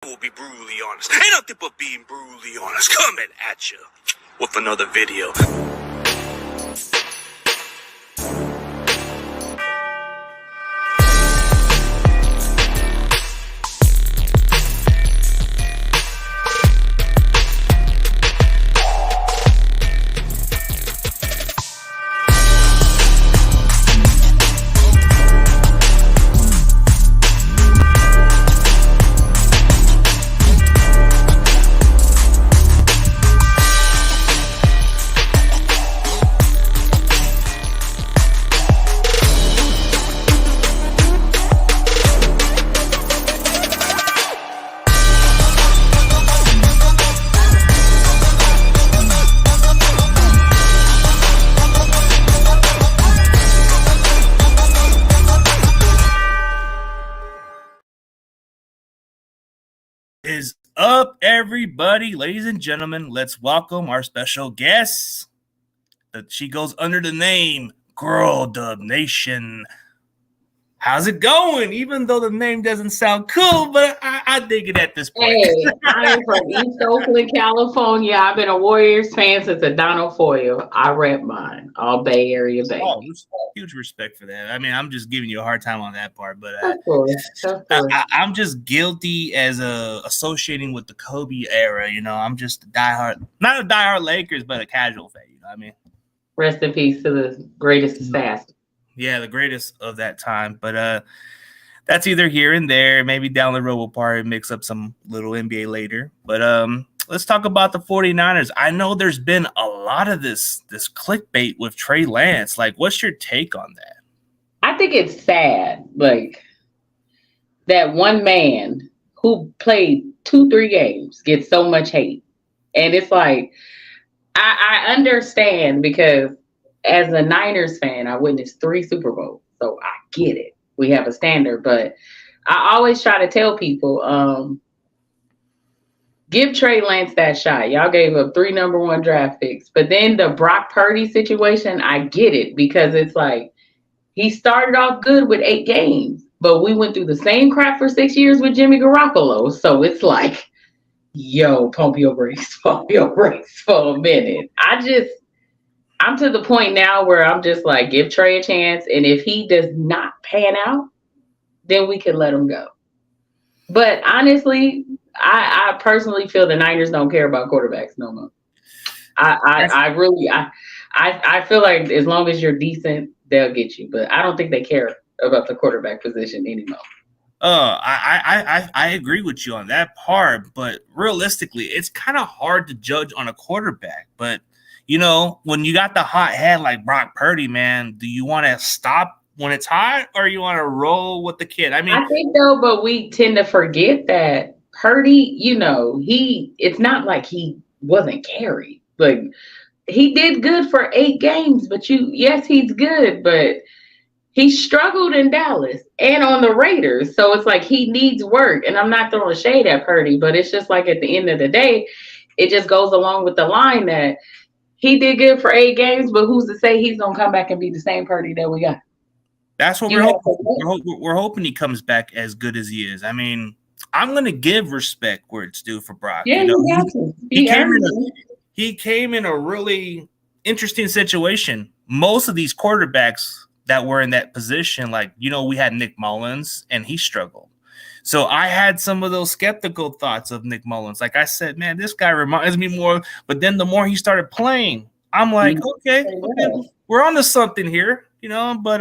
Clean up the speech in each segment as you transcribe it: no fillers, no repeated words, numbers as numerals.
We'll be brutally honest. Ain't nothing but being brutally honest. Coming at you with another video. Is up, everybody, ladies and gentlemen. Let's welcome our special guest. She goes under the name GirlDubNation. How's it going? Even though the name doesn't sound cool, but I dig it at this point. Hey, I am from East Oakland, California. I've been a Warriors fan since Adonal Foyle. I rep mine, all Bay Area, baby. Oh, huge respect for that. I mean, I'm just giving you a hard time on that part, but Of course. I'm just guilty as associating with the Kobe era. You know, I'm just not a diehard Lakers, but a casual fan. You know what I mean? Rest in peace to the greatest assassin. Yeah, the greatest of that time. But that's either here and there. Maybe down the road we'll probably mix up some little NBA later. But let's talk about the 49ers. I know there's been a lot of this clickbait with Trey Lance. Like, what's your take on that? I think it's sad, like, that one man who played 2-3 games gets so much hate. And it's like, I understand because as a Niners fan, I witnessed 3 Super Bowls, so I get it. We have a standard, but I always try to tell people, give Trey Lance that shot. Y'all gave up 3 number 1 draft picks, but then the Brock Purdy situation, I get it because it's like he started off good with 8 games, but we went through the same crap for 6 years with Jimmy Garoppolo. So it's like, yo, pump your brakes for a minute. I'm to the point now where I'm just like, give Trey a chance. And if he does not pan out, then we can let him go. But honestly, I personally feel the Niners don't care about quarterbacks no more. I feel like as long as you're decent, they'll get you. But I don't think they care about the quarterback position anymore. I agree with you on that part. But realistically, it's kind of hard to judge on a quarterback. But you know, when you got the hot head like Brock Purdy, man, do you want to stop when it's hot or you want to roll with the kid? I mean, I think though, but we tend to forget that Purdy, you know, it's not like he wasn't carried. Like, he did good for 8 games, but yes, he's good, but he struggled in Dallas and on the Raiders. So it's like he needs work. And I'm not throwing shade at Purdy, but it's just like at the end of the day, it just goes along with the line that he did good for 8 games, but who's to say he's going to come back and be the same Purdy that we got? That's what we're hoping. We're hoping he comes back as good as he is. I mean, I'm going to give respect where it's due for Brock. Yeah, he came in a really interesting situation. Most of these quarterbacks that were in that position, like, you know, we had Nick Mullins, and he struggled. So I had some of those skeptical thoughts of Nick Mullins. Like I said, man, this guy reminds me more. But then the more he started playing, I'm like, okay, we're on to something here, you know. But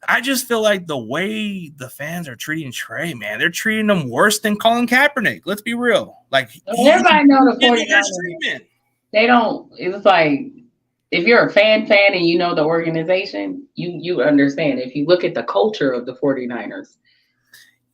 I just feel like the way the fans are treating Trey, man, they're treating him worse than Colin Kaepernick. Let's be real. Like, everybody know the 49ers. They don't. It's like, if you're a fan and you know the organization, you understand. If you look at the culture of the 49ers.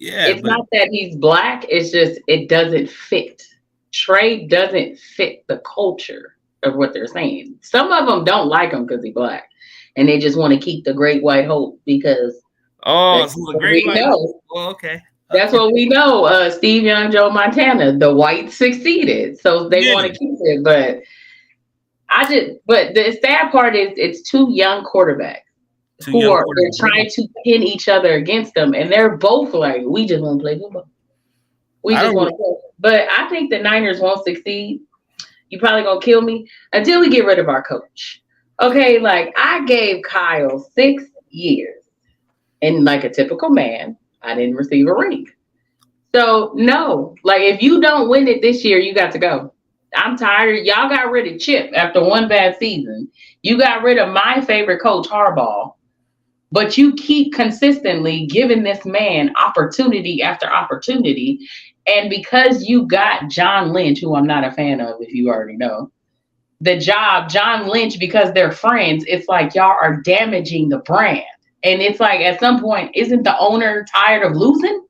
Yeah, it's not that he's black. It's just it doesn't fit. Trey doesn't fit the culture of what they're saying. Some of them don't like him because he's black, and they just want to keep the great white hope because so the great white hope. Well, okay. That's what we know. Steve Young, Joe Montana, the whites succeeded, so they want to keep it. But the sad part is it's 2 young quarterbacks. They're trying to pin each other against them, and they're both like, we just want to play football. We just want to play. But I think the Niners won't succeed. You probably gonna kill me until we get rid of our coach. Okay, like I gave Kyle 6 years, and like a typical man, I didn't receive a ring. So no, like if you don't win it this year, you got to go. I'm tired. Y'all got rid of Chip after one bad season. You got rid of my favorite coach, Harbaugh. But you keep consistently giving this man opportunity after opportunity. And because you got John Lynch, who I'm not a fan of, if you already know, the job, John Lynch, because they're friends, it's like y'all are damaging the brand. And it's like at some point, isn't the owner tired of losing?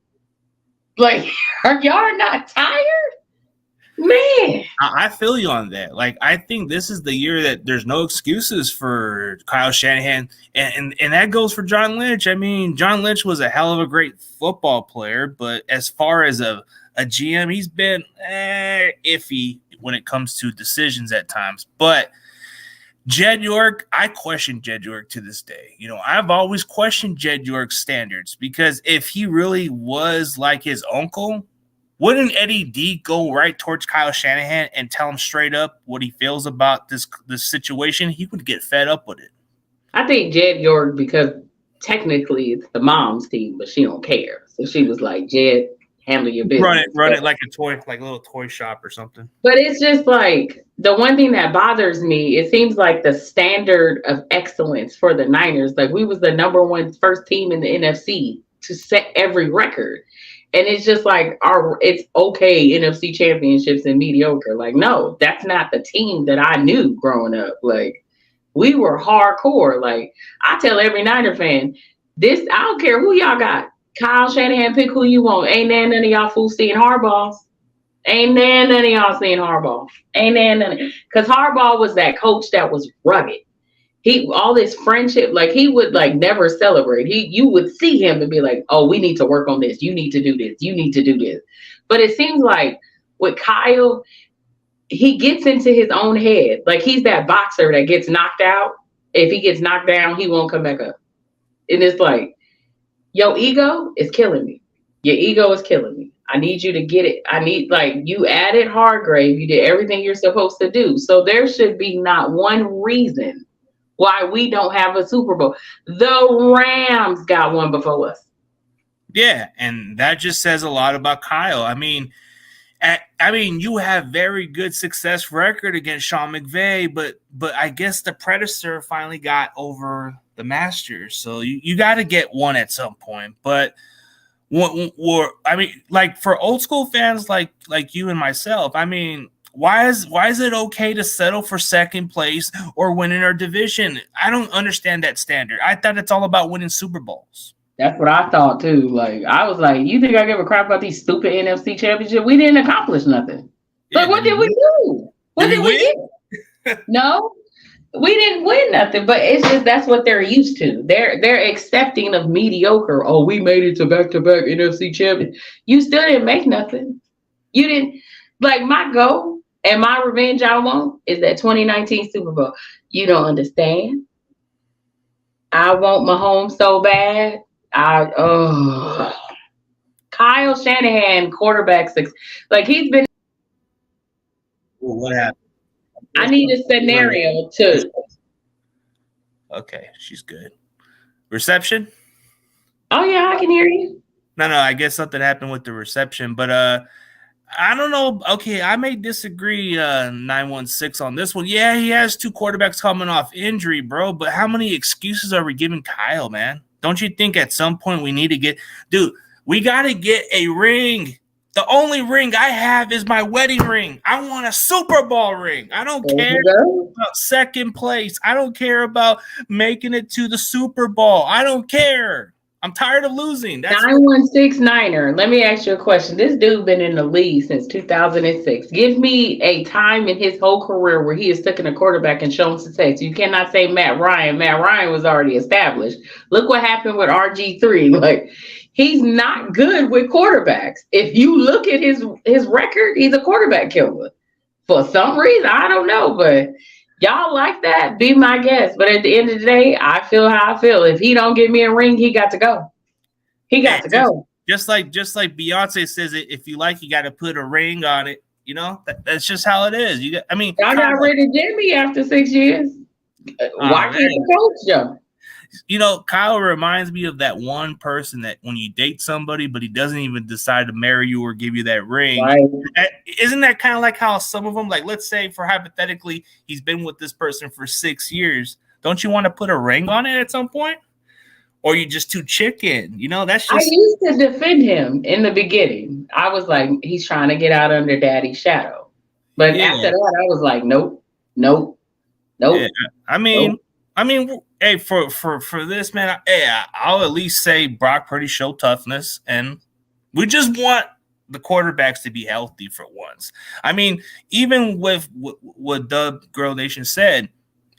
Like, are y'all not tired? Man, I feel you on that. Like, I think this is the year that there's no excuses for Kyle Shanahan, and that goes for John Lynch. I mean, John Lynch was a hell of a great football player, but as far as a GM, he's been iffy when it comes to decisions at times. But Jed York, I question Jed York to this day. You know, I've always questioned Jed York's standards because if he really was like his uncle, wouldn't Eddie D go right towards Kyle Shanahan and tell him straight up what he feels about this situation? He would get fed up with it. I think Jed York, because technically it's the mom's team, but she don't care. So she was like, Jed, handle your business. Run it like a toy, like a little toy shop or something. But it's just like the one thing that bothers me, it seems like the standard of excellence for the Niners, like we was the number one first team in the NFC to set every record. And it's just like it's okay, NFC championships and mediocre. Like, no, that's not the team that I knew growing up. Like, we were hardcore. Like, I tell every Niner fan, I don't care who y'all got. Kyle Shanahan, pick who you want. Ain't there none of y'all fools seeing Harbaugh. Ain't there none of y'all seeing Harbaugh. Ain't there none. Because Harbaugh was that coach that was rugged. All this friendship, like he would like never celebrate. You would see him and be like, oh, we need to work on this. You need to do this. You need to do this. But it seems like with Kyle, he gets into his own head. Like he's that boxer that gets knocked out. If he gets knocked down, he won't come back up. And it's like, your ego is killing me. Your ego is killing me. I need you to get it. You added Hargrave. You did everything you're supposed to do. So there should be not one reason why we don't have a Super Bowl. The Rams got one before us. Yeah, and that just says a lot about Kyle. I mean, you have very good success record against Sean McVay, but I guess the Predator finally got over the Masters, so you got to get one at some point. But like for old school fans like you and myself, I mean, why is it okay to settle for second place or winning our division? I don't understand that standard. I thought it's all about winning Super Bowls. That's what I thought too. Like I was like, you think I give a crap about these stupid NFC championships? We didn't accomplish nothing. Yeah, like what did we do? What did we get? No, we didn't win nothing. But it's just that's what they're used to. They're accepting of mediocre. Oh, we made it to back-to-back NFC champions. You still didn't make nothing. You didn't like my goal. And my revenge I want is that 2019 Super Bowl. You don't understand. I want Mahomes so bad. Kyle Shanahan, quarterback 6. Like he's been. Well, what happened? I need a scenario to. Okay, she's good. Reception? Oh yeah, I can hear you. No, I guess something happened with the reception, but I don't know. Okay, I may disagree 916 on this one. Yeah, he has 2 quarterbacks coming off injury, bro, but how many excuses are we giving Kyle, man? Don't you think at some point we need to we got to get a ring. The only ring I have is my wedding ring. I want a Super Bowl ring. I don't care about second place. I don't care about making it to the Super Bowl. I don't care. I'm tired of losing. 916 Niner. Let me ask you a question. This dude been in the league since 2006. Give me a time in his whole career where he has taken a quarterback and shown success. You cannot say Matt Ryan. Matt Ryan was already established. Look what happened with RG3. Like he's not good with quarterbacks. If you look at his record, he's a quarterback killer. For some reason, I don't know, but y'all like that? Be my guest. But at the end of the day, I feel how I feel. If he don't give me a ring, he got to go. He got to go. Just like Beyonce says it, if you like, you got to put a ring on it. You know, that's just how it is. I mean, y'all got rid of Jimmy after 6 years. Why can't the coach jump? You know, Kyle reminds me of that one person that when you date somebody, but he doesn't even decide to marry you or give you that ring. Right. Isn't that kind of like how some of them, like, let's say for hypothetically, he's been with this person for 6 years. Don't you want to put a ring on it at some point? Or you just too chicken? You know, that's just. I used to defend him in the beginning. I was like, he's trying to get out under daddy's shadow. But after that, I was like, nope. Yeah. I mean, hey, for this, man, I'll at least say Brock Purdy showed toughness, and we just want the quarterbacks to be healthy for once. I mean, even with what GirlDubNation said,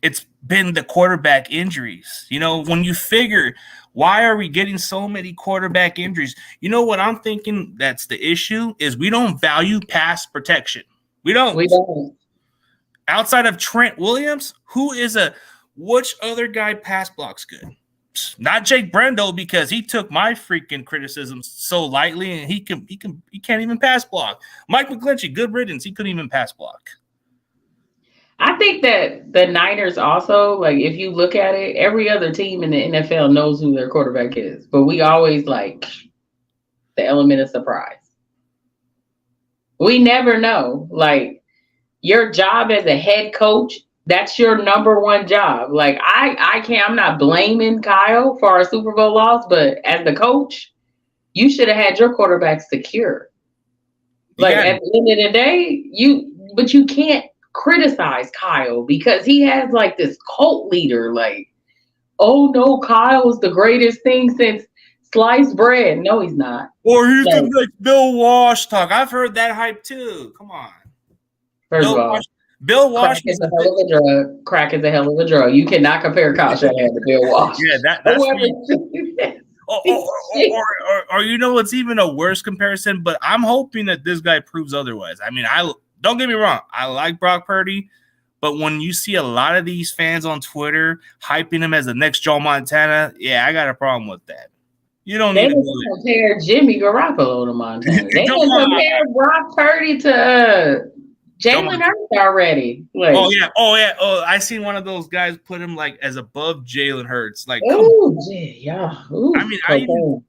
it's been the quarterback injuries. You know, when you figure, why are we getting so many quarterback injuries? You know what I'm thinking that's the issue is we don't value pass protection. We don't. Outside of Trent Williams, which other guy pass blocks good? Not Jake Brendo, because he took my freaking criticisms so lightly, and he can't even pass block. Mike McGlinchey, good riddance. He couldn't even pass block. I think that the Niners also, like, if you look at it, every other team in the NFL knows who their quarterback is, but we always like the element of surprise. We never know. Like, your job as a head coach, that's your number one job. Like, I'm not blaming Kyle for our Super Bowl loss, but as the coach, you should have had your quarterback secure. Like, at the end of the day, you can't criticize Kyle because he has like this cult leader. Like, oh no, Kyle's the greatest thing since sliced bread. No, he's not. Or he's the next Bill Walsh talk. I've heard that hype too. Come on. First of all, Bill Walsh is a hell of a drug. Crack is a hell of a drug. You cannot compare Kyle Shanahan to Bill Walsh. Yeah, that's or you know what's even a worse comparison, but I'm hoping that this guy proves otherwise. I mean, don't get me wrong, I like Brock Purdy, but when you see a lot of these fans on Twitter hyping him as the next Joe Montana, yeah, I got a problem with that. You don't need to compare Jimmy Garoppolo to Montana. They can compare Brock Purdy to Jalen Hurts already. Like, oh yeah. I seen one of those guys put him like as above Jalen Hurts. Like, yeah. Ooh, I mean,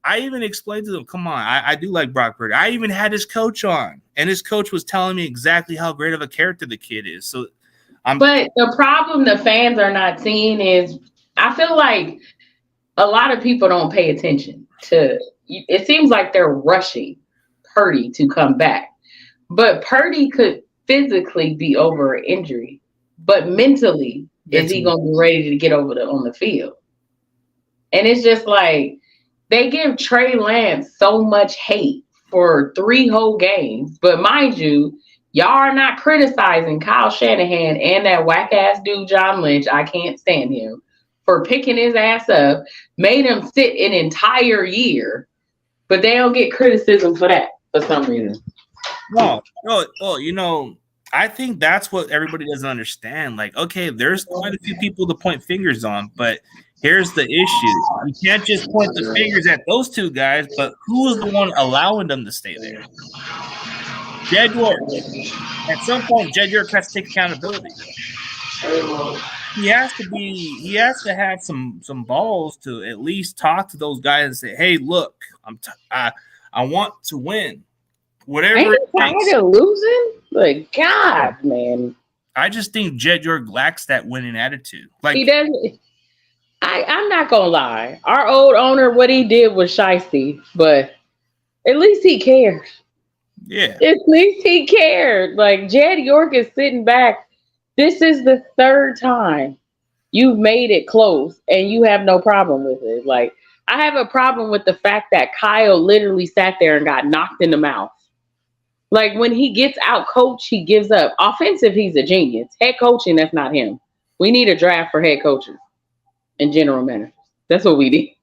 I even explained to them, come on, I do like Brock Purdy. I even had his coach on, and his coach was telling me exactly how great of a character the kid is. So, but the problem the fans are not seeing is, I feel like a lot of people don't pay attention to. It seems like they're rushing Purdy to come back. But Purdy could physically be over an injury, but mentally, is he going to be ready to get on the field? And it's just like, they give Trey Lance so much hate for 3 whole games. But mind you, y'all are not criticizing Kyle Shanahan and that whack-ass dude, John Lynch. I can't stand him. For picking his ass up, made him sit an entire year. But they don't get criticism for that for some reason. No, you know, I think that's what everybody doesn't understand. Like, okay, there's quite a few people to point fingers on, but here's the issue. You can't just point the fingers at those 2 guys, but who is the one allowing them to stay there? Jed York. At some point, Jed York has to take accountability. He has to have some balls to at least talk to those guys and say, hey, look, I want to win. Whatever it takes. Ain't he tired of losing? Like, God, man. I just think Jed York lacks that winning attitude. Like, he doesn't. I'm not gonna lie. Our old owner, what he did was shiesty, but at least he cared. Yeah. At least he cared. Like, Jed York is sitting back. This is the 3rd time you've made it close, and you have no problem with it. Like, I have a problem with the fact that Kyle literally sat there and got knocked in the mouth. Like, when he gets out coach, he gives up. Offensive, he's a genius. Head coaching, that's not him. We need a draft for head coaches and general managers. That's what we need.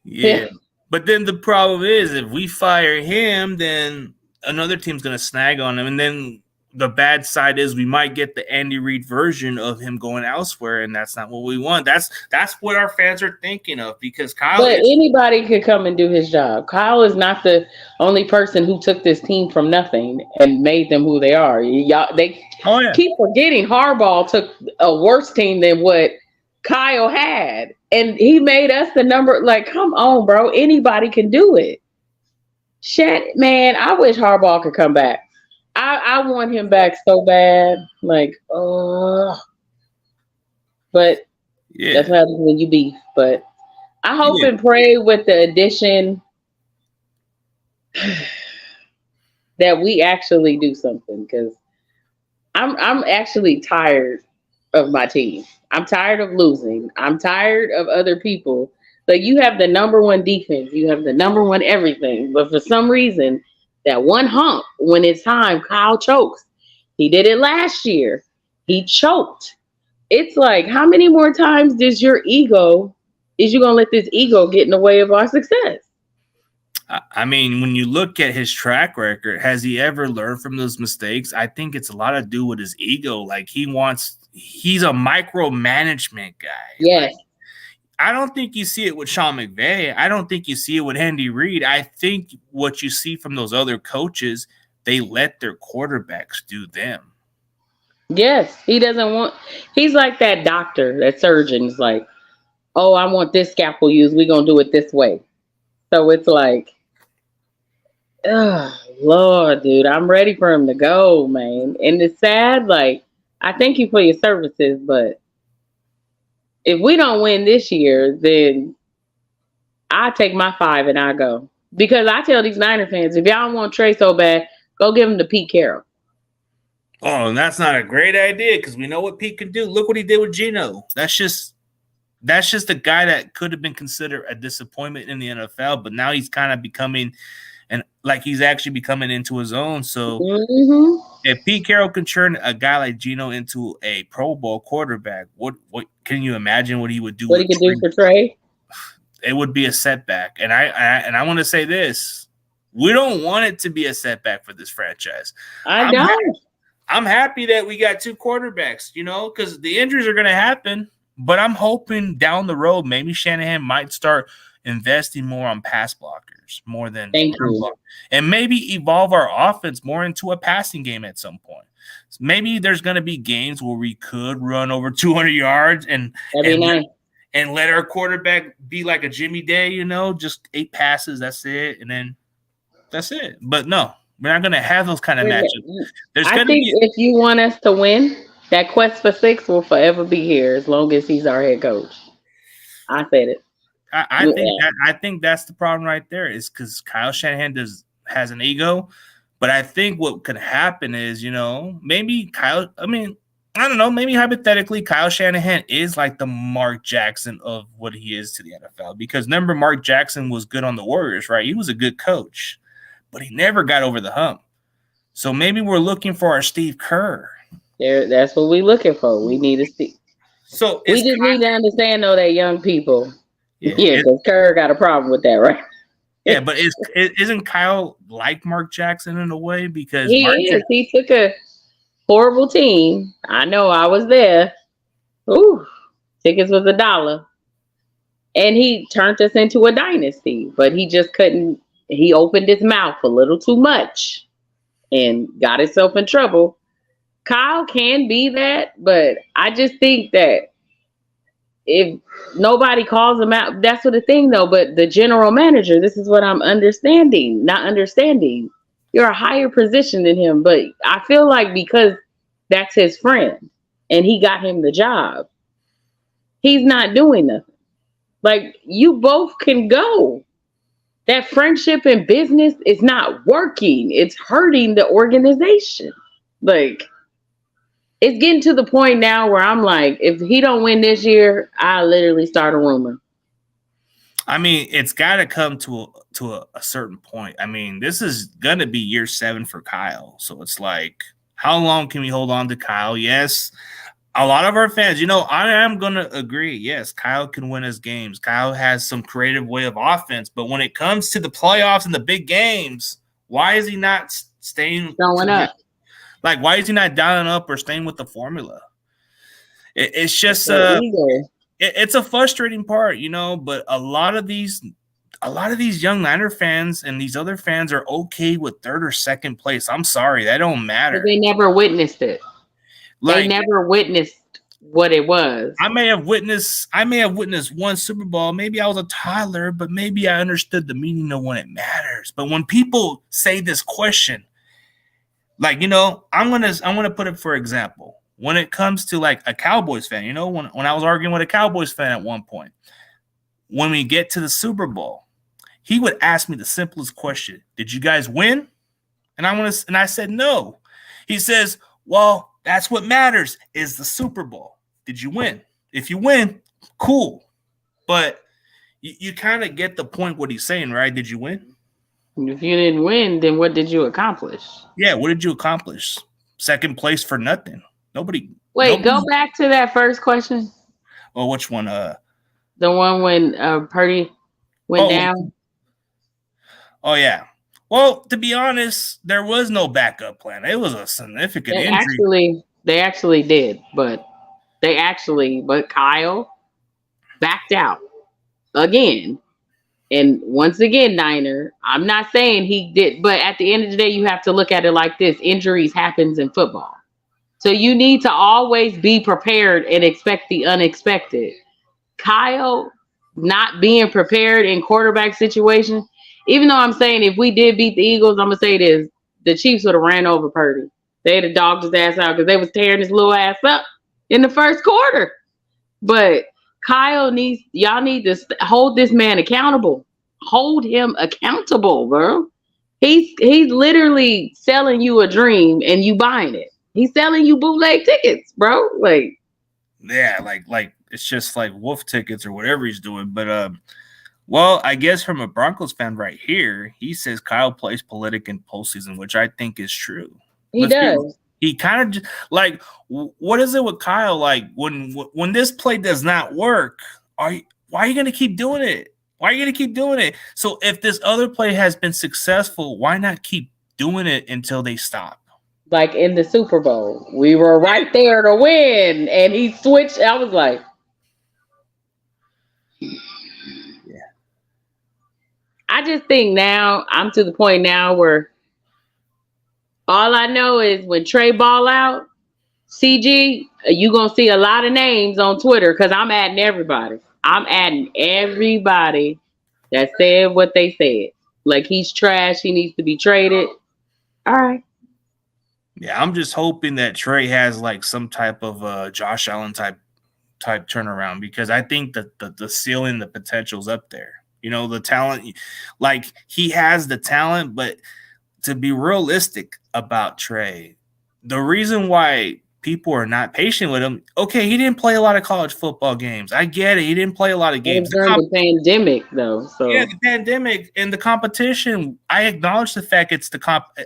Yeah. But then the problem is, if we fire him, then another team's going to snag on him. And then the bad side is we might get the Andy Reid version of him going elsewhere, and that's not what we want. That's what our fans are thinking of, because Kyle. But anybody could come and do his job. Kyle is not the only person who took this team from nothing and made them who they are. Y'all, they keep forgetting Harbaugh took a worse team than what Kyle had, and he made us the number. Like, come on, bro. Anybody can do it. Shit, man. I wish Harbaugh could come back. I want him back so bad. Like, but that's what happens when you beef. But I hope and pray with the addition that we actually do something, because I'm actually tired of my team. I'm tired of losing. I'm tired of other people. Like, you have the number one defense, you have the number one everything, but for some reason, that one hump, when it's time, Kyle chokes. He did it last year. He choked. It's like, how many more times is you going to let this ego get in the way of our success? I mean, when you look at his track record, has he ever learned from those mistakes? I think it's a lot to do with his ego. Like, he's a micromanagement guy. Yes. Like, I don't think you see it with Sean McVay. I don't think you see it with Andy Reid. I think what you see from those other coaches, they let their quarterbacks do them. Yes, he's like that doctor, that surgeon's like, oh, I want this scalpel used. We're going to do it this way. So it's like, oh, Lord, dude, I'm ready for him to go, man. And it's sad. Like, I thank you for your services, but if we don't win this year, then I take my 5 and I go. Because I tell these Niner fans, if y'all want Trey so bad, go give him to Pete Carroll. Oh, and that's not a great idea, because we know what Pete can do. Look what he did with Geno. That's just a guy that could have been considered a disappointment in the NFL, but now he's kind of becoming, and like, he's actually becoming into his own. So if Pete Carroll can turn a guy like Geno into a Pro Bowl quarterback, what can you imagine what he would do? What he could do for Trey? It would be a setback. And I want to say this: we don't want it to be a setback for this franchise. I'm happy that we got 2 quarterbacks, because the injuries are going to happen. But I'm hoping down the road, maybe Shanahan might start investing more on pass blockers more than and maybe evolve our offense more into a passing game at some point. So maybe there's going to be games where we could run over 200 yards and let our quarterback be like a Jimmy Day, just 8 passes, that's it, and then that's it. But no, we're not going to have those kind of matchups. I think if you want us to win, that quest for 6 will forever be here as long as he's our head coach. I said it. I think that's the problem right there, is because Kyle Shanahan has an ego. But I think what could happen is, maybe I don't know, maybe hypothetically Kyle Shanahan is like the Mark Jackson of what he is to the NFL. Because remember, Mark Jackson was good on the Warriors, right? He was a good coach, but he never got over the hump. So maybe we're looking for our Steve Kerr. That's what we're looking for. We need to see. So we just need to understand, though, that young people. Yeah, because Kerr got a problem with that, right? Yeah, but isn't Kyle like Mark Jackson in a way? Because he took a horrible team. I know, I was there. Ooh, tickets was $1, and he turned us into a dynasty. But he just couldn't. He opened his mouth a little too much and got himself in trouble. Kyle can be that, but I just think that if nobody calls him out, that's what the thing, though. But the general manager, this is what I'm not understanding. You're a higher position than him, but I feel like because that's his friend and he got him the job, he's not doing nothing. Like, you both can go. That friendship in business is not working. It's hurting the organization. Like, it's getting to the point now where I'm like, if he don't win this year, I literally start a rumor. I mean, it's got to come to a certain point. I mean, this is going to be year 7 for Kyle. So it's like, how long can we hold on to Kyle? Yes, a lot of our fans, I am going to agree. Yes, Kyle can win us games. Kyle has some creative way of offense. But when it comes to the playoffs and the big games, why is he not staying going up? Like, why is he not dialing up or staying with the formula? It's just it's a frustrating part, you know. But a lot of these young Niner fans and these other fans are okay with third or second place. I'm sorry, that don't matter. But they never witnessed it. Like, they never witnessed what it was. I may have witnessed one Super Bowl. Maybe I was a toddler, but maybe I understood the meaning of when it matters. But when people say this question, like, you know, I'm gonna put it for example. When it comes to like a Cowboys fan, you know, when I was arguing with a Cowboys fan at one point, when we get to the Super Bowl, he would ask me the simplest question: "Did you guys win?" And I said no. He says, "Well, that's what matters is the Super Bowl. Did you win? If you win, cool." But you kind of get the point what he's saying, right? Did you win? If you didn't win, then what did you accomplish? Yeah, what did you accomplish? Second place for nothing. Nobody. Go back to that first question. Well, which one? The one when Purdy went down. Oh yeah. Well, to be honest, there was no backup plan. It was a significant injury. They actually did, but Kyle backed out again. And once again, Niner, I'm not saying he did, but at the end of the day, you have to look at it like this. Injuries happens in football. So you need to always be prepared and expect the unexpected. Kyle not being prepared in quarterback situations, even though I'm saying if we did beat the Eagles, I'm going to say this, the Chiefs would have ran over Purdy. They'd have dogged his ass out because they was tearing his little ass up in the first quarter. But y'all need to hold this man accountable. Hold him accountable, bro. He's literally selling you a dream and you buying it. He's selling you bootleg tickets, bro. Like, yeah, like it's just like wolf tickets or whatever he's doing. But well, I guess from a Broncos fan right here, he says Kyle plays politic in postseason, which I think is true. He does. He kind of like, what is it with Kyle? Like when this play does not work, why are you going to keep doing it? Why are you going to keep doing it? So if this other play has been successful, why not keep doing it until they stop? Like in the Super Bowl, we were right there to win, and he switched. I was like, yeah. I just think now I'm to the point now where all I know is when Trey ball out, CG, you gonna see a lot of names on Twitter because I'm adding everybody. I'm adding everybody that said what they said. Like, he's trash. He needs to be traded. All right. Yeah, I'm just hoping that Trey has like some type of Josh Allen type turnaround, because I think that the ceiling, the potential's up there. You know, the talent, like he has the talent, but to be realistic about Trey, the reason why people are not patient with him, okay, he didn't play a lot of college football games. I get it. He didn't play a lot of games. During the pandemic, though. So yeah, the pandemic and the competition. I acknowledge the fact it's the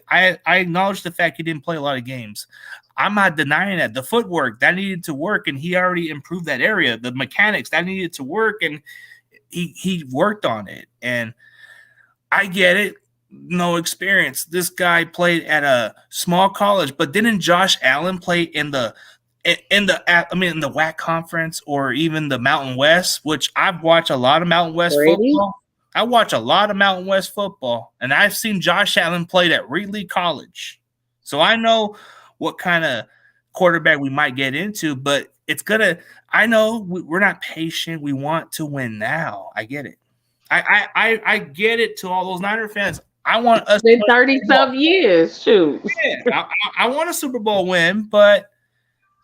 I acknowledge the fact he didn't play a lot of games. I'm not denying that. The footwork that needed to work, and he already improved that area. The mechanics that needed to work, and he worked on it. And I get it. No experience. This guy played at a small college, but didn't Josh Allen play in the WAC conference or even the Mountain West, which I've watched a lot of Mountain West football. I watch a lot of Mountain West football, and I've seen Josh Allen play at Reedley College. So I know what kind of quarterback we might get into, but I know we're not patient. We want to win now. I get it. I get it to all those Niner fans. I want us in 30-some years. Shoot. Yeah, I want a Super Bowl win, but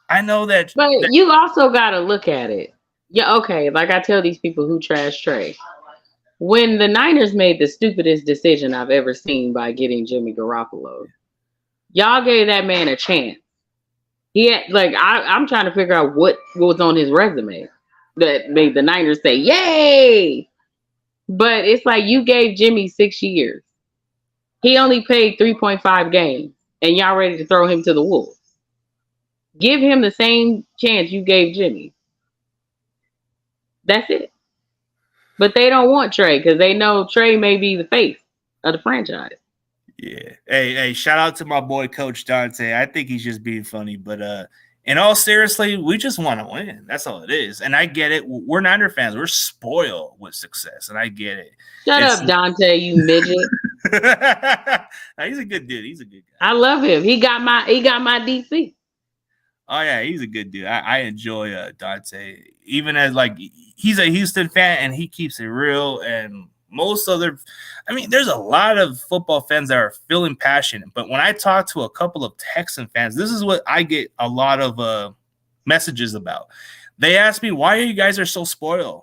I know that. But you also got to look at it. Yeah, okay. Like I tell these people who trash Trey, when the Niners made the stupidest decision I've ever seen by getting Jimmy Garoppolo, y'all gave that man a chance. He had, like, I'm trying to figure out what was on his resume that made the Niners say, "Yay!" But it's like you gave Jimmy 6 years. He only played 3.5 games, and y'all ready to throw him to the wolves. Give him the same chance you gave Jimmy. That's it. But they don't want Trey because they know Trey may be the face of the franchise. Yeah. Hey, shout out to my boy Coach Dante. I think he's just being funny, but in all seriously, we just want to win. That's all it is. And I get it. We're Niner fans. We're spoiled with success, and I get it. Shut up, Dante, you midget. He's a good dude. He's a good guy. I love him. He got my DC. Oh yeah, he's a good dude. I enjoy Dante, even as like he's a Houston fan and he keeps it real. And there's a lot of football fans that are feeling passionate. But when I talk to a couple of Texan fans, this is what I get a lot of messages about. They ask me, why are you guys are so spoiled?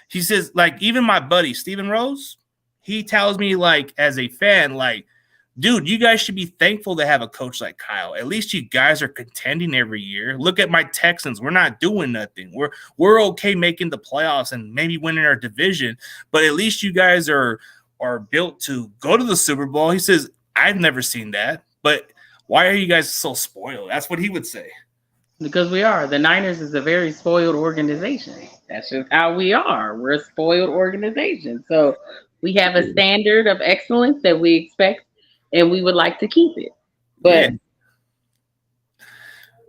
He says, like, even my buddy Steven Rose, he tells me, like, as a fan, like, dude, you guys should be thankful to have a coach like Kyle. At least you guys are contending every year. Look at my Texans. We're not doing nothing. We're okay making the playoffs and maybe winning our division, but at least you guys are built to go to the Super Bowl. He says, I've never seen that, but why are you guys so spoiled? That's what he would say. Because we are. The Niners is a very spoiled organization. That's just how we are. We're a spoiled organization. So we have a standard of excellence that we expect, and we would like to keep it.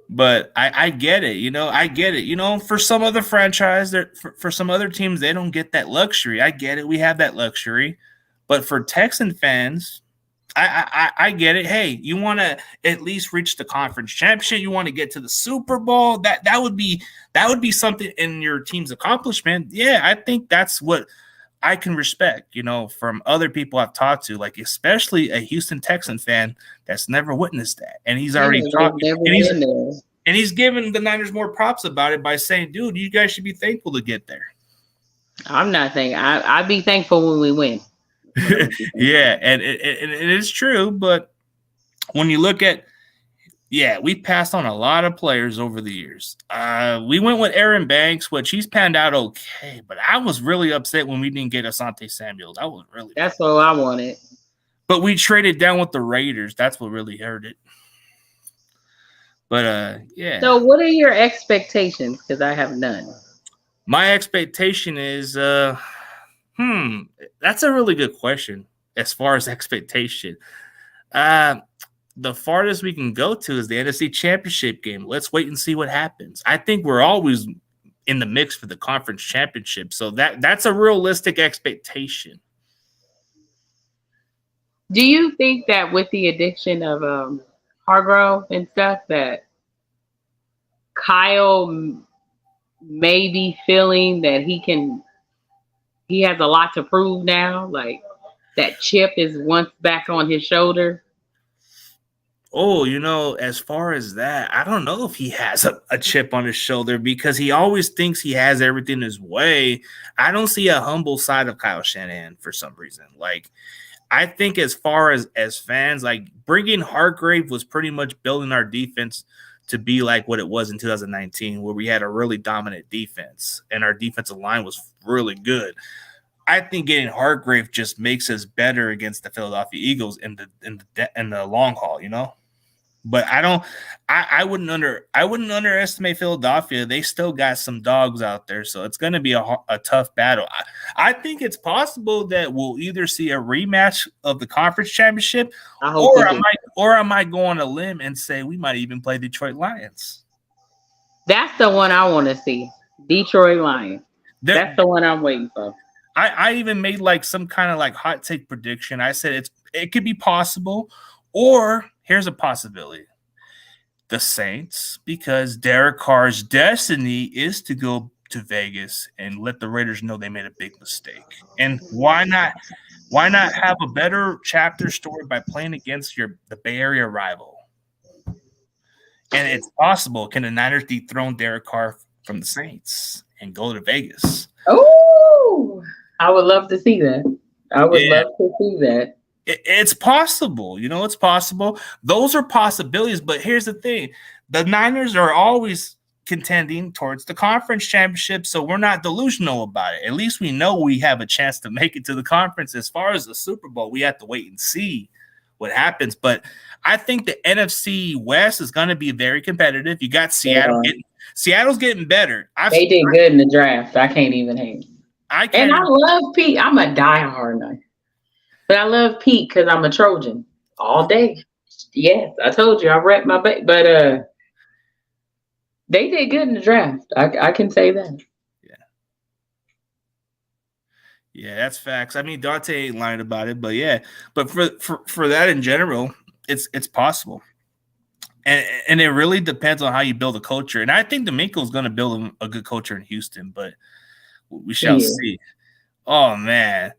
But I get it. I get it. For some other franchise, for some other teams, they don't get that luxury. I get it. We have that luxury. But for Texan fans, I get it. Hey, you want to at least reach the conference championship. You want to get to the Super Bowl. That would be something in your team's accomplishment. Yeah, I think that's what I can respect, from other people I've talked to, like especially a Houston Texan fan that's never witnessed that. And he's already talking, and he's giving the Niners more props about it by saying, dude, you guys should be thankful to get there. I'm not thankful. I'd be thankful when we win. Yeah, and it is true, but when you look at, we passed on a lot of players over the years. We went with Aaron Banks, which he's panned out okay, but I was really upset when we didn't get Asante Samuel. That's what I wanted. But we traded down with the Raiders. That's what really hurt it. But yeah. So what are your expectations? Because I have none. My expectation is that's a really good question as far as expectation. The farthest we can go to is the NFC Championship game. Let's wait and see what happens. I think we're always in the mix for the conference championship. So that's a realistic expectation. Do you think that with the addition of Hargrove and stuff that Kyle may be feeling that he has a lot to prove now? Like that chip is once back on his shoulder? Oh, as far as that, I don't know if he has a chip on his shoulder because he always thinks he has everything his way. I don't see a humble side of Kyle Shanahan for some reason. Like, I think as far as fans, like bringing Hargrave was pretty much building our defense to be like what it was in 2019, where we had a really dominant defense and our defensive line was really good. I think getting Hargrave just makes us better against the Philadelphia Eagles in the long haul, But I wouldn't underestimate Philadelphia. They still got some dogs out there, so it's going to be a tough battle. I think it's possible that we'll either see a rematch of the conference championship, or I might go on a limb and say we might even play Detroit Lions. That's the one I want to see, Detroit Lions. That's the one I'm waiting for. I even made like some kind of like hot take prediction. I said it could be possible, or here's a possibility. The Saints, because Derek Carr's destiny is to go to Vegas and let the Raiders know they made a big mistake. And why not have a better chapter story by playing against the Bay Area rival? And it's possible. Can the Niners dethrone Derek Carr from the Saints and go to Vegas? Oh, I would love to see that. I would love to see that. It's possible. It's possible. Those are possibilities. But here's the thing. The Niners are always contending towards the conference championship, so we're not delusional about it. At least we know we have a chance to make it to the conference. As far as the Super Bowl, we have to wait and see what happens. But I think the NFC West is going to be very competitive. You got Seattle. Seattle's getting better. They did good in the draft. I can't even hate. I love Pete. I'm a diehard Niner. But I love Pete because I'm a Trojan all day. Yes, I told you I rep my but they did good in the draft. I can say that. Yeah. Yeah, that's facts. I mean, Dante ain't lying about it, but yeah. But for that in general, it's possible. And it really depends on how you build a culture. And I think D'Amico is going to build a good culture in Houston, but we shall see. Oh man,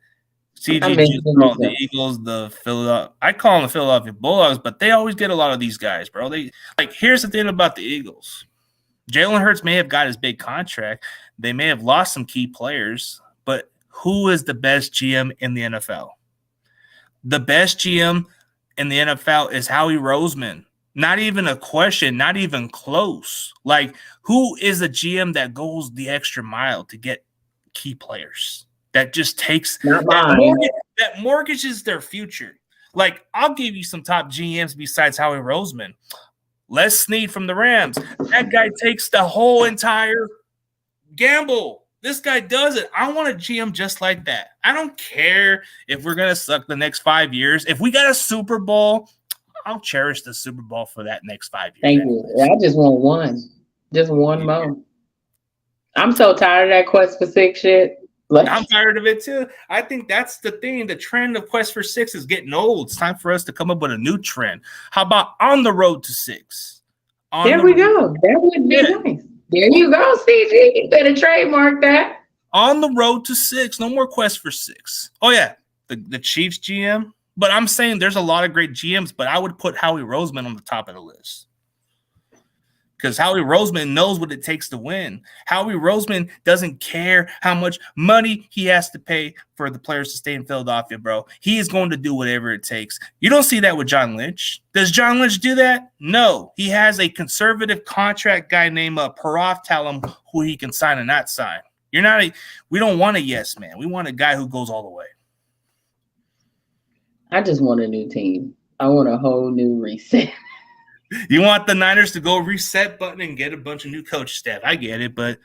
CG just called the Eagles the Philadelphia. I call them the Philadelphia Bulldogs, but they always get a lot of these guys, bro. They like. Here's the thing about the Eagles: Jalen Hurts may have got his big contract. They may have lost some key players, but who is the best GM in the NFL? The best GM in the NFL is Howie Roseman. Not even a question, not even close. Like, who is a GM that goes the extra mile to get key players? That just takes that mortgages their future. Like, I'll give you some top GMs besides Howie Roseman. Les Snead from the Rams. That guy takes the whole entire gamble. This guy does it. I want a GM just like that. I don't care if we're going to suck the next 5 years. If we got a Super Bowl, I'll cherish the Super Bowl for that next 5 years. Thank you. I just want one. Just one more. I'm so tired of that Quest for Six shit. I'm tired of it too. I think that's the thing. The trend of Quest for Six is getting old. It's time for us to come up with a new trend. How about On the Road to Six? There we go. That would be nice. There you go, CG. You better trademark that. On the Road to Six. No more Quest for Six. Oh, yeah. The Chiefs GM. But I'm saying there's a lot of great GMs, but I would put Howie Roseman on the top of the list. Because Howie Roseman knows what it takes to win. Howie Roseman doesn't care how much money he has to pay for the players to stay in Philadelphia, bro. He is going to do whatever it takes. You don't see that with John Lynch. Does John Lynch do that? No. He has a conservative contract guy named Paroff tell him who he can sign and not sign. We don't want a yes man. We want a guy who goes all the way. I just want a new team. I want a whole new reset. You want the Niners to go reset button and get a bunch of new coach staff. I get it, but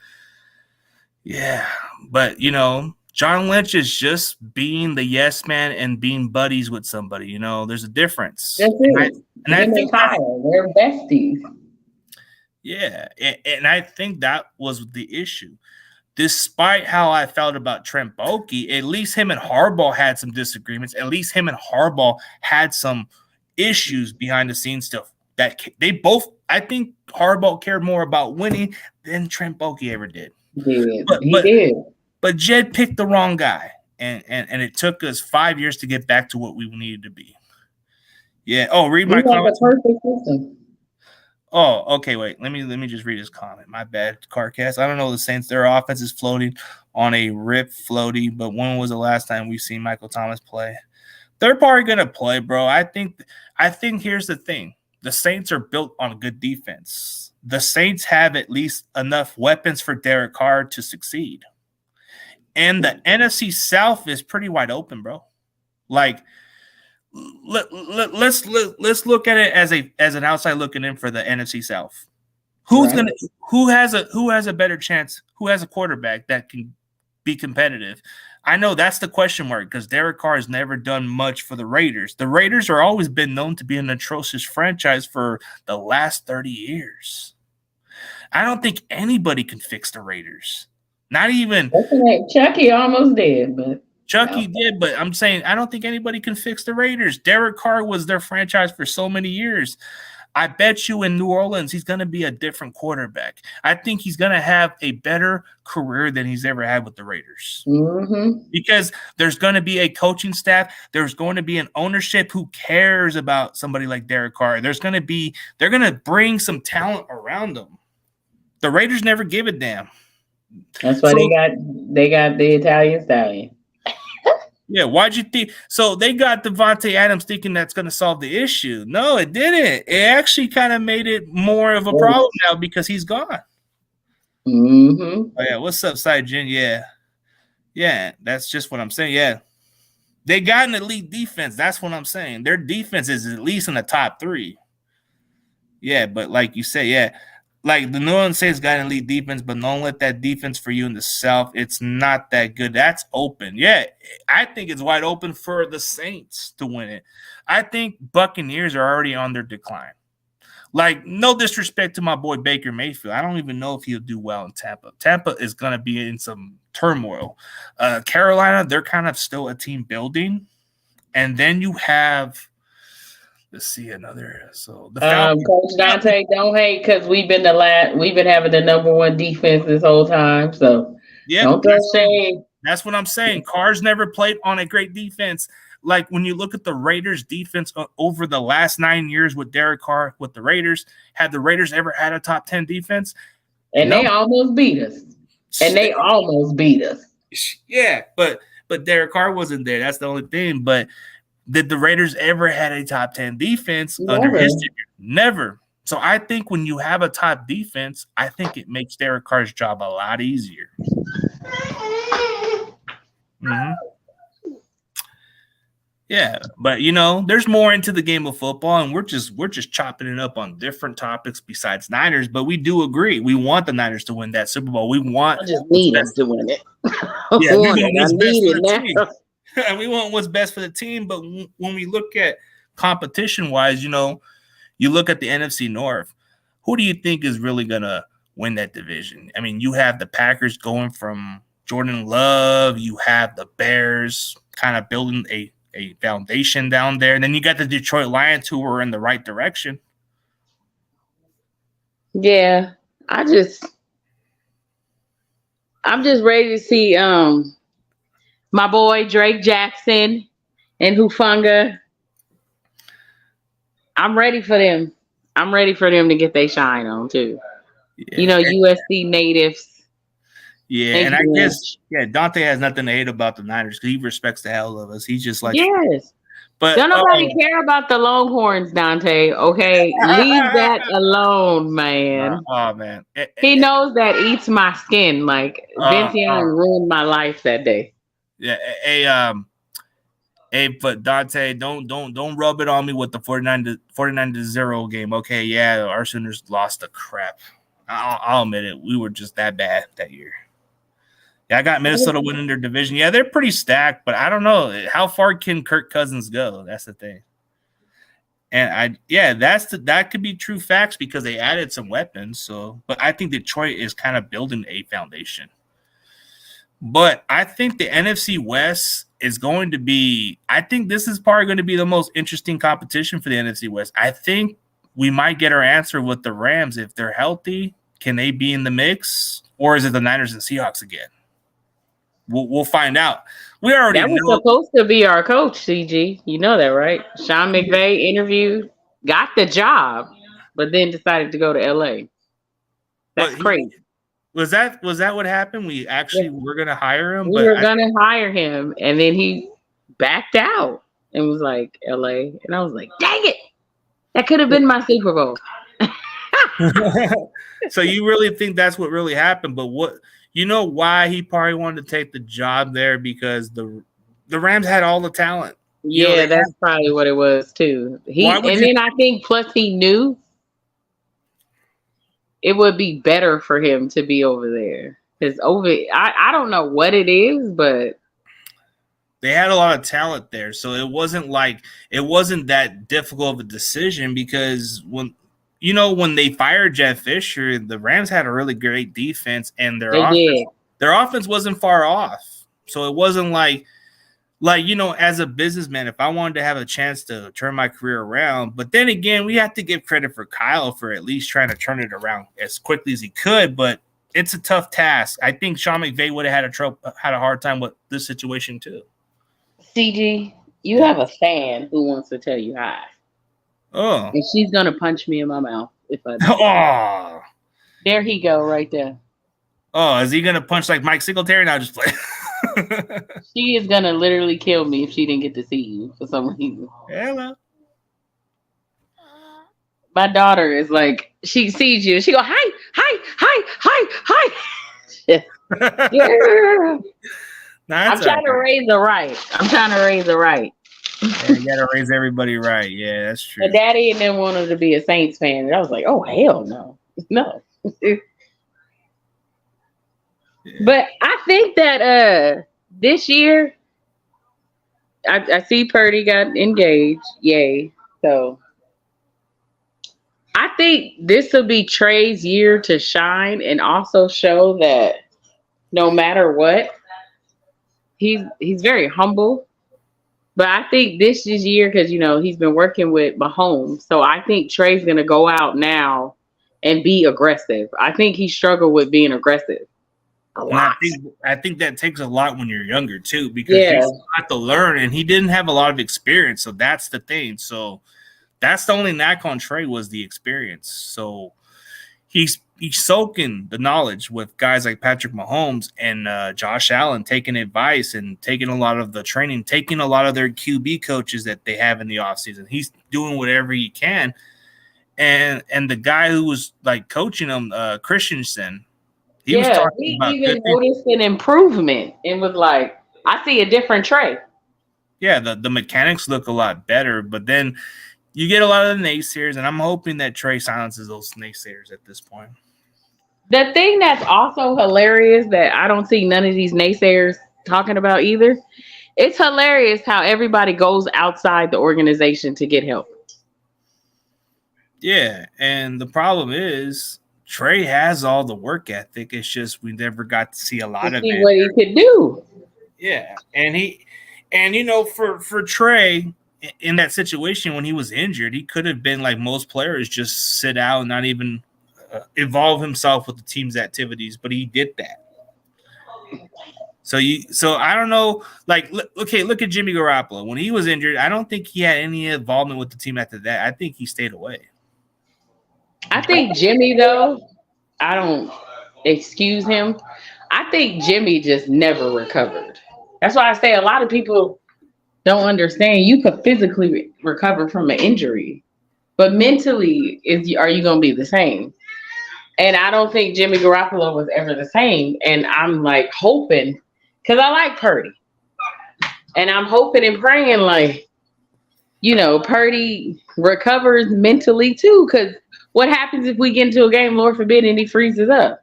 yeah. But, John Lynch is just being the yes man and being buddies with somebody. There's a difference. That's it. I think they're besties. Yeah, and I think that was the issue. Despite how I felt about Trent Baalke, at least him and Harbaugh had some disagreements. At least him and Harbaugh had some issues behind the scenes stuff. That they both, I think Harbaugh cared more about winning than Trent Baalke ever did. He did. But Jed picked the wrong guy, and it took us 5 years to get back to what we needed to be. Yeah. Oh, read my comments. Oh, okay. Wait. Let me just read his comment. My bad, Carcast. I don't know the Saints. Their offense is floating on a rip floaty. But when was the last time we've seen Michael Thomas play? They're probably gonna play, bro. I think here's the thing. The Saints are built on good defense. The Saints have at least enough weapons for Derek Carr to succeed. And the NFC South is pretty wide open, bro. Like, let's look at it as an outside looking in for the NFC South. Who has a better chance? Who has a quarterback that can be competitive? I know that's the question mark because Derek Carr has never done much for the Raiders. The Raiders are always been known to be an atrocious franchise for the last 30 years. I don't think anybody can fix the Raiders. Not even Chucky almost did, but Chucky did, but I'm saying I don't think anybody can fix the Raiders. Derek Carr was their franchise for so many years. I bet you in New Orleans, he's going to be a different quarterback. I think he's going to have a better career than he's ever had with the Raiders. Mm-hmm. Because there's going to be a coaching staff. There's going to be an ownership who cares about somebody like Derek Carr. They're going to bring some talent around them. The Raiders never give a damn. That's why they got the Italian stallion. Yeah, why'd you think? So they got Devontae Adams thinking that's going to solve the issue. No, it didn't. It actually kind of made it more of a problem now because he's gone. Mm-hmm. Oh, yeah. What's up, Side Jen? Yeah. Yeah, that's just what I'm saying. Yeah. They got an elite defense. That's what I'm saying. Their defense is at least in the top 3. Yeah, but like you say, yeah. like the New Orleans Saints got an elite defense, but don't let that defense for you in the South. It's not that good. That's open. Yeah, I think it's wide open for the Saints to win it. I think Buccaneers are already on their decline. Like, no disrespect to my boy Baker Mayfield. I don't even know if he'll do well in Tampa. Tampa is going to be in some turmoil. Carolina, they're kind of still a team building. And then you have, let's see another. So the Falcons. Coach Dante, don't hate because we've been having the number one defense this whole time. So don't throw shade. That's what I'm saying. Carr's never played on a great defense. Like when you look at the Raiders defense over the last 9 years with Derek Carr with the Raiders, had the Raiders ever had a top 10 defense? And no. They almost beat us. Yeah, but Derek Carr wasn't there. That's the only thing. But did the Raiders ever had a top 10 defense under his tenure? Never. So I think when you have a top defense, I think it makes Derek Carr's job a lot easier. Mm-hmm. Yeah, but there's more into the game of football, and we're just chopping it up on different topics besides Niners. But we do agree we want the Niners to win that Super Bowl. We want I just need us to win it. Yeah, we want what's best for the team. We want what's best for the team. But when we look at competition wise, you look at the NFC North. Who do you think is really gonna win that division? I mean, you have the Packers going from Jordan Love. You have the Bears kind of building a foundation down there. And then you got the Detroit Lions who were in the right direction. Yeah. I'm just ready to see my boy Drake Jackson and Hufanga. I'm ready for them. I'm ready for them to get their shine on too. Yeah. USC natives. Yeah, and I guess Dante has nothing to hate about the Niners because he respects the hell of us. He's just like but don't nobody care about the Longhorns, Dante. Okay, leave that alone, man. Oh man, he knows that eats my skin. Like Vince Young ruined my life that day. Yeah, but Dante, don't rub it on me with the 49-0 game. Okay, yeah, our Sooners lost the crap. I'll admit it. We were just that bad that year. Yeah, I got Minnesota winning their division. Yeah, they're pretty stacked, but I don't know how far can Kirk Cousins go. That's the thing. And that could be true facts because they added some weapons. So, but I think Detroit is kind of building a foundation. But I think the NFC West is going to be. I think this is probably going to be the most interesting competition for the NFC West. I think we might get our answer with the Rams if they're healthy. Can they be in the mix, or is it the Niners and Seahawks again? We'll find out. We already that was supposed to be our coach, CG. You know that, right? Sean McVay interviewed, got the job, but then decided to go to LA. That's crazy. Was that what happened? We actually were going to hire him. We were going to hire him, and then he backed out and was like, LA. And I was like, dang it. That could have been my Super Bowl. So you really think that's what really happened? But what? You know why he probably wanted to take the job there? Because the Rams had all the talent. Yeah, that's probably what it was too. I think plus he knew it would be better for him to be over there. Because I don't know what it is, but they had a lot of talent there. So it wasn't that difficult of a decision because when they fired Jeff Fisher, the Rams had a really great defense, and their offense wasn't far off. So it wasn't like as a businessman, if I wanted to have a chance to turn my career around. But then again, we have to give credit for Kyle for at least trying to turn it around as quickly as he could. But it's a tough task. I think Sean McVay would have had a hard time with this situation too. CG, you have a fan who wants to tell you hi. Oh. And she's going to punch me in my mouth if I do. Oh. There he go, right there. Oh, is he going to punch like Mike Singletary? Now just play. She is going to literally kill me if she didn't get to see you for some reason. Hello. My daughter is like, she sees you. She go, hi. Yeah. I'm trying to raise her right. Yeah, you gotta raise everybody right. Yeah, that's true. My daddy and them wanted to be a Saints fan, and I was like, "Oh hell no, no." But I think that this year I see Purdy got engaged. Yay. So I think this will be Trey's year to shine and also show that no matter what, he's very humble. But I think this is year because he's been working with Mahomes. So I think Trey's gonna go out now and be aggressive. I think he struggled with being aggressive a lot. I think that takes a lot when you're younger too, because Yeah. you still have to learn, and he didn't have a lot of experience. So that's the thing. So that's the only knack on Trey was the experience. So he's soaking the knowledge with guys like Patrick Mahomes and Josh Allen, taking advice and taking a lot of the training, taking a lot of their QB coaches that they have in the offseason. He's doing whatever he can. And the guy who was like coaching him, Christensen, he was talking he about even noticed an improvement and was like, I see a different Trey. Yeah, the mechanics look a lot better, but then you get a lot of the naysayers, and I'm hoping that Trey silences those naysayers at this point. The thing that's also hilarious that I don't see none of these naysayers talking about either, it's hilarious how everybody goes outside the organization to get help. Yeah, and the problem is Trey has all the work ethic. It's just we never got to see a lot of it. What he could do. Yeah, and for Trey in that situation when he was injured, he could have been like most players, just sit out and not even involve himself with the team's activities, but he did that. So I don't know. Like, look at Jimmy Garoppolo when he was injured. I don't think he had any involvement with the team after that. I think he stayed away. I think Jimmy, though, I don't excuse him. I think Jimmy just never recovered. That's why I say a lot of people don't understand. You could physically recover from an injury, but mentally, are you going to be the same? And I don't think Jimmy Garoppolo was ever the same. And I'm like hoping, because I like Purdy, and I'm hoping and praying like, Purdy recovers mentally too. Because what happens if we get into a game, Lord forbid, and he freezes up?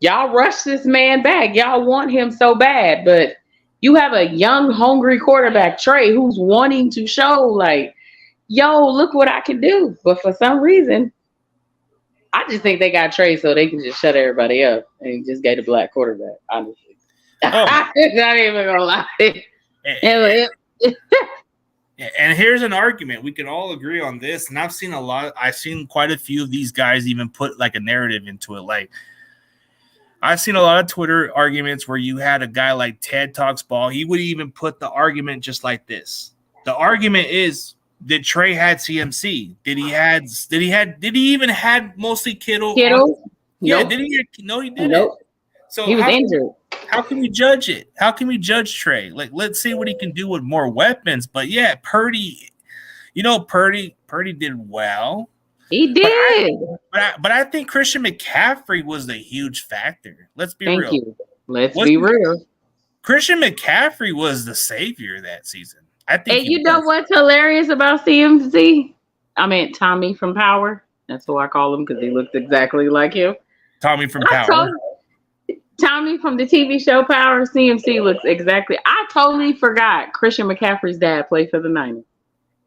Y'all rush this man back. Y'all want him so bad, but you have a young, hungry quarterback, Trey, who's wanting to show like, yo, look what I can do. But for some reason, I just think they got Trey so they can just shut everybody up and just get a black quarterback, honestly. Oh. I'm not even gonna lie. And here's an argument. We can all agree on this. And I've seen quite a few of these guys even put like a narrative into it. Like, I've seen a lot of Twitter arguments where you had a guy like Ted Talks Ball. He would even put the argument just like this. The argument is, did Trey had CMC? Did he even had mostly Kittle? Yeah, nope. did he? No, he didn't. Nope. So he was injured. How can we judge it? How can we judge Trey? Like, let's see what he can do with more weapons. But yeah, Purdy, Purdy did well. He did. But I think Christian McCaffrey was the huge factor. Let's be real. Thank you. Let's be real. Christian McCaffrey was the savior that season. I think. And you know what's hilarious about CMC? I mean, Tommy from Power. That's who I call him because he looks exactly like him. Tommy from Power. Tommy from the TV show Power. CMC looks exactly. I totally forgot Christian McCaffrey's dad played for the Niners.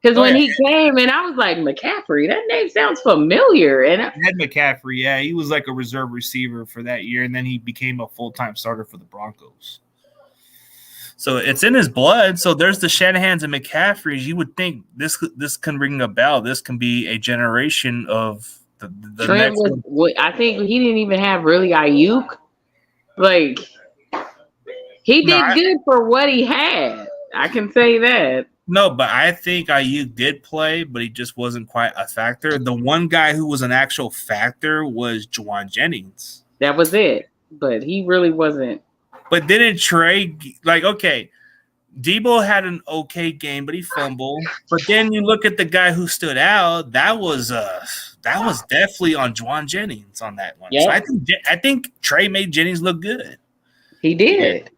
Because when he came, and I was like, McCaffrey, that name sounds familiar. And Ed McCaffrey, yeah, he was like a reserve receiver for that year, and then he became a full-time starter for the Broncos. So it's in his blood. So there's the Shanahans and McCaffreys. You would think this can ring a bell. This can be a generation of the next one. I think he didn't even have really Ayuk. Like, he did good for what he had. I can say that. No, but I think Ayuk did play, but he just wasn't quite a factor. The one guy who was an actual factor was Juwan Jennings. That was it. But he really wasn't. But didn't Trey, like, okay, Debo had an okay game, but he fumbled. But then you look at the guy who stood out, that was definitely on Juwan Jennings on that one. Yep. So I think Trey made Jennings look good. He did.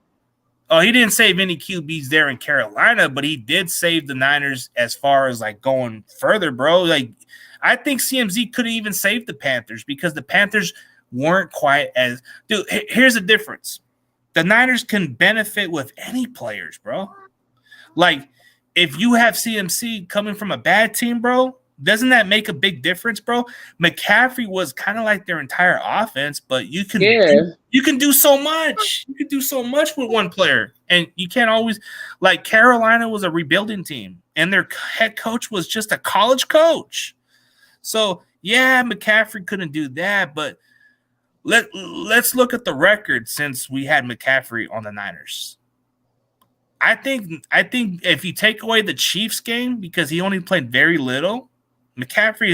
Oh, he didn't save any QBs there in Carolina, but he did save the Niners as far as like going further, bro. Like, I think CMZ could have even saved the Panthers because the Panthers weren't quite as. Dude, here's the difference: the Niners can benefit with any players, bro. Like, if you have CMC coming from a bad team, bro, doesn't that make a big difference, bro? McCaffrey was kind of like their entire offense, but you can do so much. You can do so much with one player, and you can't always like Carolina was a rebuilding team, and their head coach was just a college coach. So yeah, McCaffrey couldn't do that, but let's look at the record since we had McCaffrey on the Niners. I think if you take away the Chiefs game because he only played very little, McCaffrey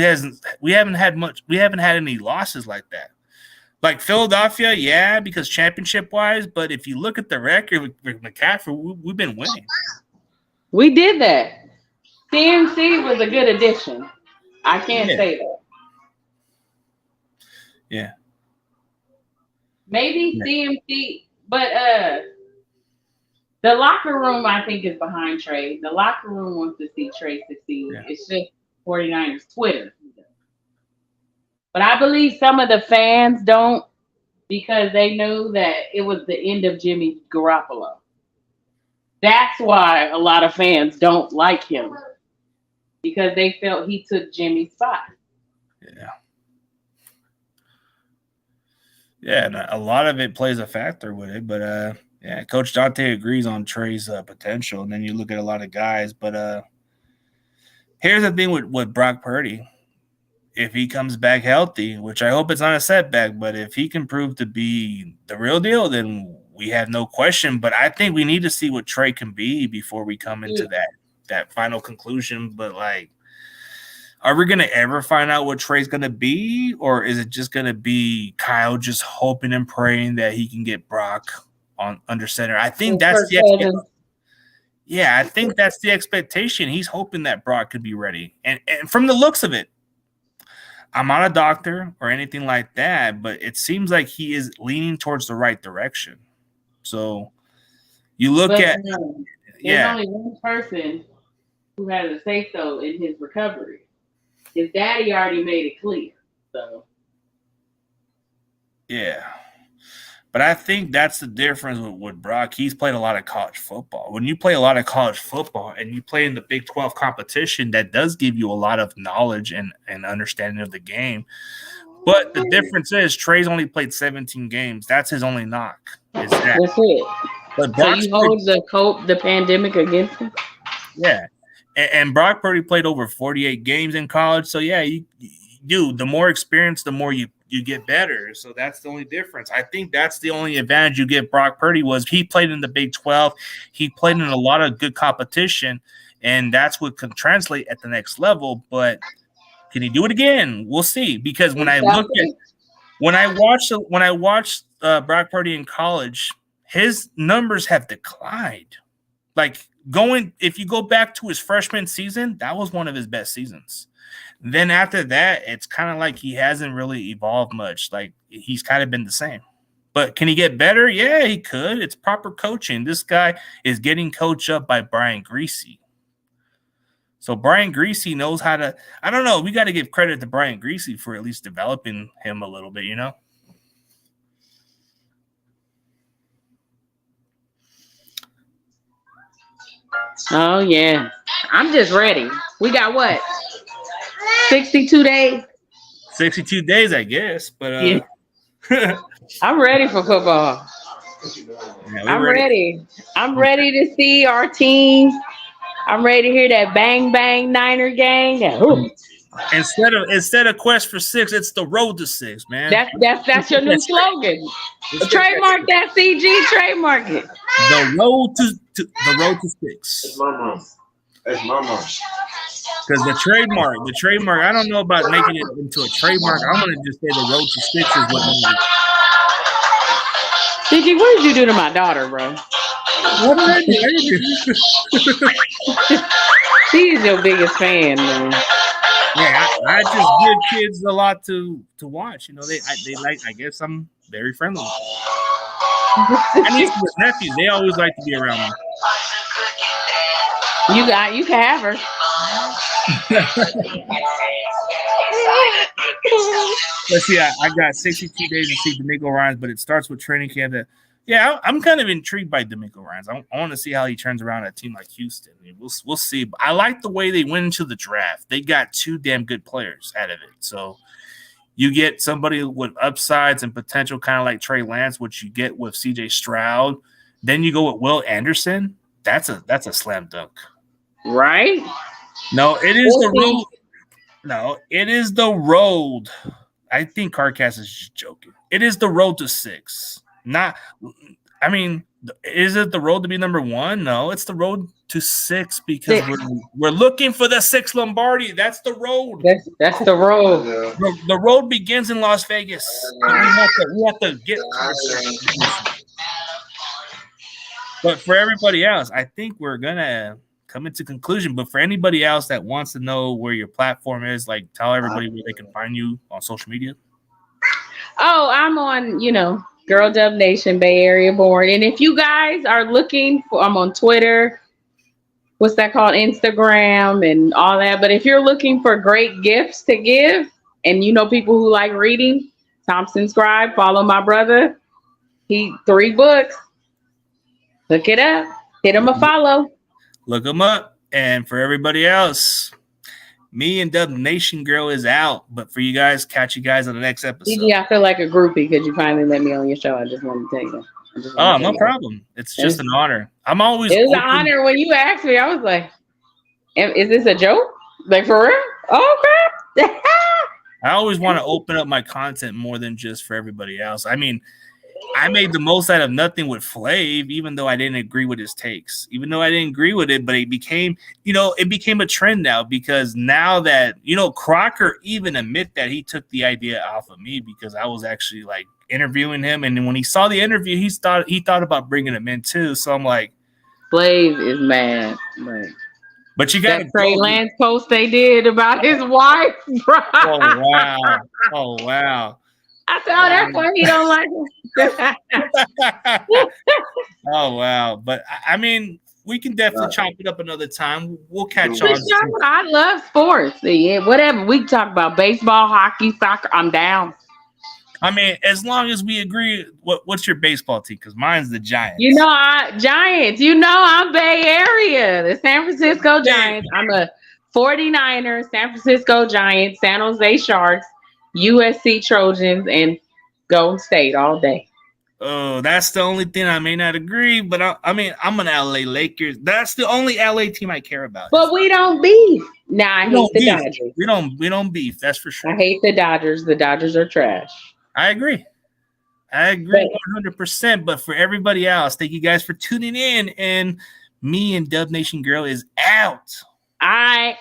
we haven't had any losses like that. Like Philadelphia, yeah, because championship wise, but if you look at the record with McCaffrey, we've been winning. We did that. CMC was a good addition. I can't say that. Yeah. Maybe CMC, but the locker room, I think, is behind Trey. The locker room wants to see Trey succeed. Yeah. It's just 49ers Twitter. But I believe some of the fans don't because they know that it was the end of Jimmy Garoppolo. That's why a lot of fans don't like him because they felt he took Jimmy's spot. Yeah. Yeah, and a lot of it plays a factor with it, but yeah, Coach Dante agrees on Trey's potential, and then you look at a lot of guys. But here's the thing with Brock Purdy. If he comes back healthy, which I hope it's not a setback, but if he can prove to be the real deal, then we have no question. But I think we need to see what Trey can be before we come into that final conclusion. But, like, are we going to ever find out what Trey's going to be, or is it just going to be Kyle just hoping and praying that he can get Brock under center? I think that's the expectation. Yeah, I think that's the expectation. He's hoping that Brock could be ready. And from the looks of it, I'm not a doctor or anything like that, but it seems like he is leaning towards the right direction. So you look at there's only one person who has a say-so in his recovery. His daddy already made it clear. So yeah. But I think that's the difference with Brock. He's played a lot of college football. When you play a lot of college football and you play in the Big 12 competition, that does give you a lot of knowledge and understanding of the game. But the difference is Trey's only played 17 games. That's his only knock. That's it. But so you hold the pandemic against him? Yeah. And Brock Purdy played over 48 games in college. So, yeah, the more experience, the more you get better. So that's the only difference. I think that's the only advantage you get Brock Purdy was he played in the Big 12. He played in a lot of good competition, and that's what can translate at the next level. But can he do it again? We'll see. Because when I watched Brock Purdy in college, his numbers have declined. Like if you go back to his freshman season, that was one of his best seasons. Then after that, it's kind of like he hasn't really evolved much. Like he's kind of been the same. But can he get better? Yeah, he could. It's proper coaching. This guy is getting coached up by Brian Griese. So Brian Griese knows how to – I don't know. We got to give credit to Brian Griese for at least developing him a little bit, you know? Oh, yeah. I'm just ready. We got what? 62 days? 62 days, I guess. But yeah. I'm ready for football. Yeah, I'm ready. I'm ready to see our teams. I'm ready to hear that bang bang Niner gang. Instead of Quest for 6, it's the Road to 6, man. That's your new slogan. Trademark that, CG. Trademark it. The road to 6. It's my mom. That's my mom. Because the trademark, I don't know about making it into a trademark. I'm going to just say the Road to 6 is what it is. CG, what did you do to my daughter, bro? What did I do? She's your biggest fan, man. Yeah, I just give kids a lot to watch. You know, they like. I guess I'm very friendly. I need some nephews. They always like to be around me. You can have her. Let's see. I got 62 days to see D'Amico Ryans, but it starts with training camp. I'm kind of intrigued by D'Amico Ryans. I want to see how he turns around a team like Houston. We'll see. But I like the way they went into the draft. They got 2 damn good players out of it. So you get somebody with upsides and potential, kind of like Trey Lance, which you get with C.J. Stroud. Then you go with Will Anderson. That's a slam dunk. Right? No, it is the road. No, it is the road. I think Carcass is just joking. It is the road to 6. Is it the road to be number 1? No, it's the road to 6 because we're looking for the 6 Lombardi. That's the road. That's the road. The road begins in Las Vegas. We have to get. But for everybody else, I think we're gonna come into conclusion. But for anybody else that wants to know where your platform is, like tell everybody where they can find you on social media. Oh, I'm on, GirlDubNation, Bay Area born. And if you guys are looking for, I'm on Twitter, what's that called? Instagram and all that. But if you're looking for great gifts to give, and people who like reading, Thompson Scribe, follow my brother. He 3 books. Look it up. Hit him a follow. Look him up. And for everybody else, me and Dub Nation Girl is out. But for you guys, catch you guys on the next episode. I feel like a groupie because you finally let me on your show. I just wanted to tell you that. Oh, no problem. It's just an honor. I'm always. It was an honor when you asked me. I was like, "Is this a joke? Like for real? Oh crap!" I always want to open up my content more than just for everybody else. I mean, I made the most out of nothing with Flav, even though I didn't agree with his takes, even though I didn't agree with it, but it became a trend now because now that, Crocker even admit that he took the idea off of me because I was actually like interviewing him. And then when he saw the interview, he thought about bringing him in too. So I'm like, Flav is mad. But you got that Trey Lance post they did about his wife, bro. Oh, wow. I said, that's why he don't like him. Oh, wow. But, I mean, we can definitely chop it up another time. We'll catch on. I love sports. Yeah, whatever. We can talk about baseball, hockey, soccer. I'm down. I mean, as long as we agree, what's your baseball team? Because mine's the Giants. Giants. I'm Bay Area. The San Francisco Giants. I'm a 49er, San Francisco Giants, San Jose Sharks, USC Trojans, and Golden State all day. Oh, that's the only thing I may not agree, but I'm an LA Lakers. That's the only LA team I care about. But we don't beef. I hate the Dodgers. We don't beef. That's for sure. I hate the Dodgers. The Dodgers are trash. I agree 100%. But for everybody else, thank you guys for tuning in. And me and Dub Nation Girl is out. All right.